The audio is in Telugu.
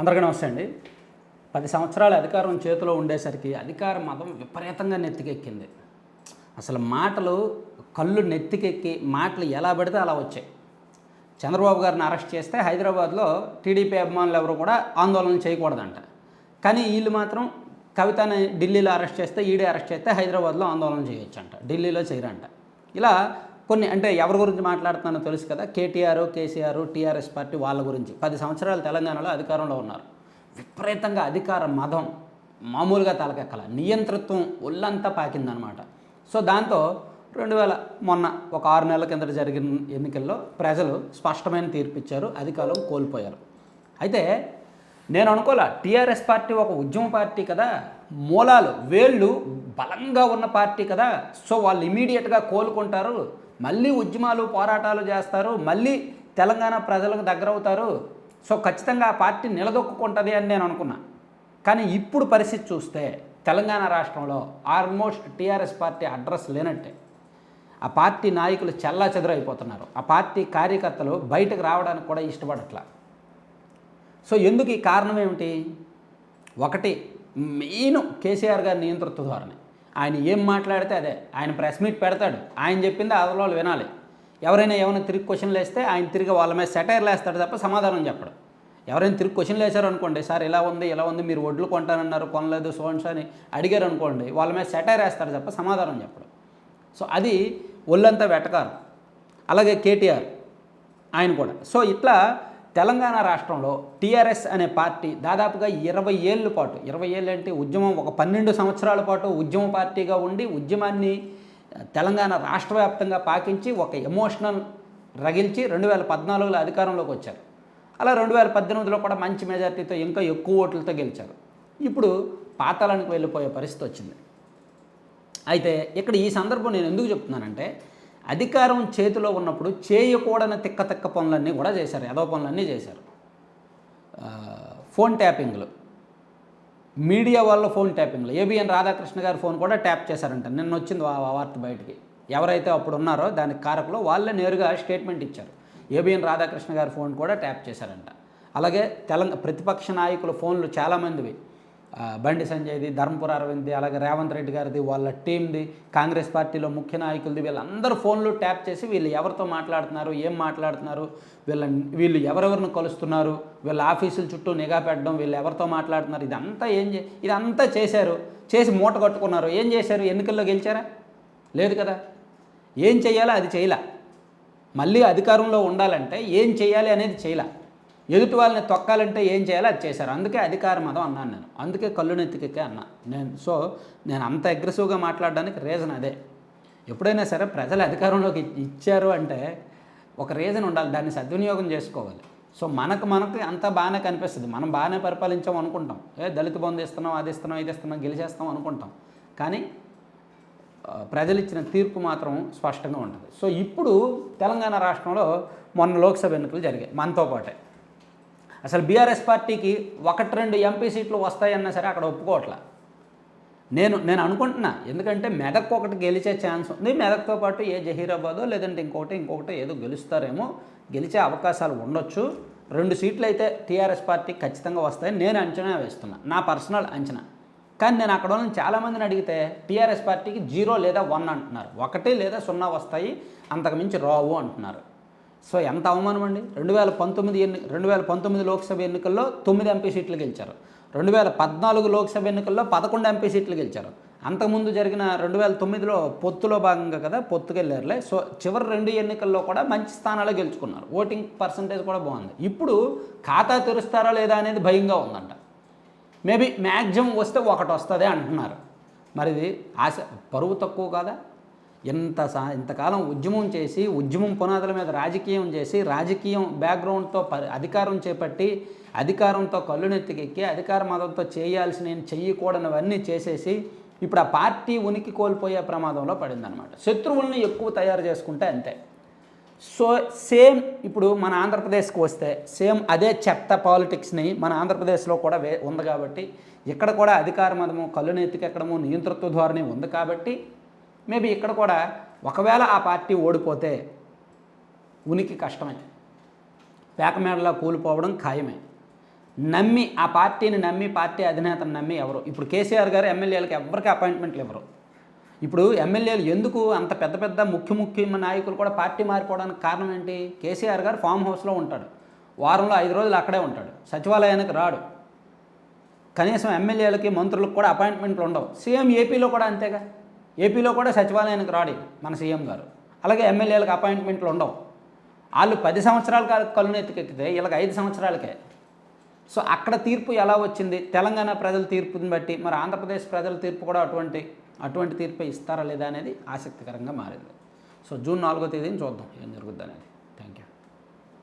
అందరికీ నమస్తే అండి. 10 సంవత్సరాల అధికారం చేతిలో ఉండేసరికి అధికార మదం విపరీతంగా నెత్తికెక్కింది. అసలు మాటలు కళ్ళు నెత్తికెక్కి మాటలు ఎలా పడితే అలా వచ్చాయి. చంద్రబాబు గారిని అరెస్ట్ చేస్తే హైదరాబాద్లో టీడీపీ అభిమానులు ఎవరు కూడా ఆందోళన చేయకూడదంట. కానీ వీళ్ళు మాత్రం కవితని ఢిల్లీలో అరెస్ట్ చేస్తే ఈడీ అరెస్ట్ చేస్తే హైదరాబాద్లో ఆందోళన చేయొచ్చంట, ఢిల్లీలో చేయరంట. ఇలా కొన్ని అంటే ఎవరి గురించి మాట్లాడుతున్నానో తెలుసు కదా, కేటీఆర్, కేసీఆర్, టీఆర్ఎస్ పార్టీ వాళ్ళ గురించి. 10 సంవత్సరాలు తెలంగాణలో అధికారంలో ఉన్నారు. విపరీతంగా అధికార మదం మామూలుగా తలకెక్కల, నియంతృత్వం ఒళ్ళంతా పాకిందనమాట. సో దాంతో మొన్న ఒక 6 నెలల కిందట జరిగిన ఎన్నికల్లో ప్రజలు స్పష్టమైన తీర్పు ఇచ్చారు, అధికారం కోల్పోయారు. అయితే నేను అనుకోలే, టీఆర్ఎస్ పార్టీ ఒక ఉద్యమ పార్టీ కదా, మూలాలు వేళ్ళు బలంగా ఉన్న పార్టీ కదా, సో వాళ్ళు ఇమీడియట్గా కోలుకుంటారు, మళ్ళీ ఉద్యమాలు పోరాటాలు చేస్తారు, మళ్ళీ తెలంగాణ ప్రజలకు దగ్గర అవుతారు, సో ఖచ్చితంగా ఆ పార్టీ నిలదొక్కుంటుంది అని నేను అనుకున్నా. కానీ ఇప్పుడు పరిస్థితి చూస్తే తెలంగాణ రాష్ట్రంలో ఆల్మోస్ట్ టీఆర్ఎస్ పార్టీ అడ్రస్ లేనట్టే. ఆ పార్టీ నాయకులు చెల్లాచెదురైపోతున్నారు. ఆ పార్టీ కార్యకర్తలు బయటకు రావడానికి కూడా ఇష్టపడట్లా. సో ఎందుకు ఈ కారణం ఏమిటి? ఒకటి మెయిన్ కేసీఆర్ గారి నియంతృత్వ ధోరణి. ఆయన ఏం మాట్లాడితే అదే, ఆయన ప్రెస్ మీట్ పెడతాడు, ఆయన చెప్పింది అదలో వినాలి. ఎవరైనా తిరిగి క్వశ్చన్లు వేస్తే ఆయన తిరిగి వాళ్ళ మీద సెటైర్లు వేస్తాడు తప్ప సమాధానం చెప్పడు. ఎవరైనా తిరిగి క్వశ్చన్లు వేశారు అనుకోండి, సార్ ఇలా ఉంది మీరు వడ్లు కొంటానన్నారు, కొనలేదు సోన్స్ అని అడిగారు అనుకోండి, వాళ్ళ మీద సెటైర్ వేస్తాడు తప్ప సమాధానం చెప్పడు. సో అది ఒళ్ళంతా వెటకారం. అలాగే కేటీఆర్ ఆయన కూడా. సో ఇట్లా తెలంగాణ రాష్ట్రంలో టీఆర్ఎస్ అనే పార్టీ దాదాపుగా 20 ఏళ్ళ పాటు, 20 ఏళ్ళు అంటే ఉద్యమం ఒక 12 సంవత్సరాల పాటు ఉద్యమ పార్టీగా ఉండి ఉద్యమాన్ని తెలంగాణ రాష్ట్ర వ్యాప్తంగా పాకించి ఒక ఎమోషనల్ రగిల్చి 2014లో అధికారంలోకి వచ్చారు. అలా 2018లో కూడా మంచి మెజార్టీతో ఇంకా ఎక్కువ ఓట్లతో గెలిచారు. ఇప్పుడు పాతాళానికి వెళ్ళిపోయే పరిస్థితి వచ్చింది. అయితే ఇక్కడ ఈ సందర్భం నేను ఎందుకు చెప్తున్నానంటే, అధికారం చేతిలో ఉన్నప్పుడు చేయకూడని తిక్క పనులన్నీ కూడా చేశారు, ఏదో పనులన్నీ చేశారు. ఫోన్ ట్యాపింగ్లు, మీడియా వాళ్ళ ఫోన్ ట్యాపింగ్లు, ఏబిఎన్ రాధాకృష్ణ గారి ఫోన్ కూడా ట్యాప్ చేశారంట. నిన్న వచ్చింది ఆ వార్త బయటికి. ఎవరైతే అప్పుడు ఉన్నారో దానికి కారకులు వాళ్ళే నేరుగా స్టేట్మెంట్ ఇచ్చారు. ఏబిఎన్ రాధాకృష్ణ గారి ఫోన్ కూడా ట్యాప్ చేశారంట. అలాగే ప్రతిపక్ష నాయకుల ఫోన్లు చాలామందివి, బండి సంజయ్ది, ధర్మపుర అరవింద్ది, అలాగే రేవంత్ రెడ్డి గారిది, వాళ్ళ టీంది, కాంగ్రెస్ పార్టీలో ముఖ్య నాయకులది, వీళ్ళందరూ ఫోన్లు ట్యాప్ చేసి వీళ్ళు ఎవరితో మాట్లాడుతున్నారు, ఏం మాట్లాడుతున్నారు, వీళ్ళు ఎవరెవరిని కలుస్తున్నారు, వీళ్ళ ఆఫీసుల చుట్టూ నిఘా పెట్టడం, వీళ్ళు ఎవరితో మాట్లాడుతున్నారు, ఇదంతా చేశారు. చేసి మూట కట్టుకున్నారు. ఏం చేశారు? ఎన్నికల్లో గెలిచారా? లేదు కదా. ఏం చేయాలో అది చేయలే. మళ్ళీ అధికారంలో ఉండాలంటే ఏం చేయాలి అనేది చేయలే. ఎదుటి వాళ్ళని తొక్కాలంటే ఏం చేయాలో అది చేశారు. అందుకే అధికార మదం అన్నాను నేను, అందుకే కళ్ళు నెత్తికెక్కే అన్నా నేను అంత అగ్రెసివ్గా మాట్లాడడానికి రీజన్ అదే. ఎప్పుడైనా సరే ప్రజలు అధికారంలోకి ఇచ్చారు అంటే ఒక రీజన్ ఉండాలి, దాన్ని సద్వినియోగం చేసుకోవాలి. సో మనకు అంతా బాగానే కనిపిస్తుంది, మనం బాగానే పరిపాలించాం అనుకుంటాం, దళిత బంధు ఇస్తున్నాం, అది ఇస్తున్నాం, ఇది ఇస్తున్నాం, గెలిచేస్తాం అనుకుంటాం. కానీ ప్రజలు ఇచ్చిన తీర్పు మాత్రం స్పష్టంగా ఉంటుంది. సో ఇప్పుడు తెలంగాణ రాష్ట్రంలో మొన్న లోక్సభ ఎన్నికలు జరిగాయి మనతో పాటే. అసలు బీఆర్ఎస్ పార్టీకి 1-2 ఎంపీ సీట్లు వస్తాయన్నా సరే అక్కడ ఒప్పుకోవట్లా. నేను అనుకుంటున్నా, ఎందుకంటే మెదక్ ఒకటి గెలిచే ఛాన్స్ ఉంది. మెదక్తో పాటు జహీరాబాదో లేదంటే ఇంకొకటి ఏదో గెలుస్తారేమో, గెలిచే అవకాశాలు ఉండొచ్చు. 2 సీట్లు అయితే టీఆర్ఎస్ పార్టీకి ఖచ్చితంగా వస్తాయని నేను అంచనా వేస్తున్నా, నా పర్సనల్ అంచనా. కానీ నేను అక్కడ ఉన్న చాలామందిని అడిగితే టీఆర్ఎస్ పార్టీకి 0 లేదా 1 అంటున్నారు, 1 లేదా 0 వస్తాయి, అంతకుమించి రావు అంటున్నారు. సో ఎంత అవమానం అండి. 2019 లోక్సభ ఎన్నికల్లో 9 ఎంపీ సీట్లు గెలిచారు. 2014 లోక్సభ ఎన్నికల్లో 11 ఎంపీ సీట్లు గెలిచారు. అంతకుముందు జరిగిన 2009లో పొత్తులో భాగంగా కదా, పొత్తుకెళ్ళారులే. సో చివరి 2 ఎన్నికల్లో కూడా మంచి స్థానాలు గెలుచుకున్నారు, ఓటింగ్ పర్సంటేజ్ కూడా బాగుంది. ఇప్పుడు ఖాతా తెరుస్తారా లేదా అనేది భయంగా ఉందంట. మేబీ మ్యాక్సిమం వస్తే 1 వస్తుంది అంటున్నారు. మరి ఇది పరువు తక్కువ కాదా? ఇంతకాలం ఉద్యమం చేసి, ఉద్యమం పునాదుల మీద రాజకీయం చేసి, రాజకీయం బ్యాక్గ్రౌండ్తో అధికారం చేపట్టి, అధికారంతో కళ్ళు నెత్తికెక్కి, అధికార మతంతో చెయ్యకూడనివన్నీ చేసేసి ఇప్పుడు ఆ పార్టీ ఉనికి కోల్పోయే ప్రమాదంలో పడిందనమాట. శత్రువుల్ని ఎక్కువ తయారు చేసుకుంటే అంతే. సో సేమ్ ఇప్పుడు మన ఆంధ్రప్రదేశ్కి వస్తే సేమ్ అదే చెత్త పాలిటిక్స్ని మన ఆంధ్రప్రదేశ్లో కూడా ఉంది కాబట్టి, ఇక్కడ కూడా అధికార మతము, కళ్ళు నెత్తికెక్కడము, నియంతృత్వ ధోరణి ఉంది కాబట్టి మేబీ ఇక్కడ కూడా ఒకవేళ ఆ పార్టీ ఓడిపోతే ఉనికి కష్టమే, పేకమేడలా కూలిపోవడం ఖాయమే. నమ్మి ఆ పార్టీని నమ్మి పార్టీ అధినేతను నమ్మి ఎవరు ఇప్పుడు కేసీఆర్ గారు ఎమ్మెల్యేలకు ఎవరికి అపాయింట్మెంట్లు ఇవ్వరు. ఇప్పుడు ఎమ్మెల్యేలు ఎందుకు అంత పెద్ద పెద్ద ముఖ్య నాయకులు కూడా పార్టీ మారిపోవడానికి కారణం ఏంటి? కేసీఆర్ గారు ఫామ్ హౌస్లో ఉంటాడు, వారంలో 5 రోజులు అక్కడే ఉంటాడు, సచివాలయానికి రాడు, కనీసం ఎమ్మెల్యేలకి మంత్రులకు కూడా అపాయింట్మెంట్లు ఉండవు. సీఎం ఏపీలో కూడా అంతేగా, ఏపీలో కూడా సచివాలయానికి రాడు మన సీఎం గారు. అలాగే ఎమ్మెల్యేలకు అపాయింట్మెంట్లు ఉండవు. వాళ్ళు 10 సంవత్సరాల కళ్ళునెత్తికెక్కితే వీళ్ళకి 5 సంవత్సరాలకే. సో అక్కడ తీర్పు ఎలా వచ్చింది? తెలంగాణ ప్రజల తీర్పుని బట్టి మరి ఆంధ్రప్రదేశ్ ప్రజల తీర్పు కూడా అటువంటి తీర్పే ఇస్తారా లేదా అనేది ఆసక్తికరంగా మారింది. సో జూన్ 4వ తేదీని చూద్దాం ఏం జరుగుద్ది అనేది.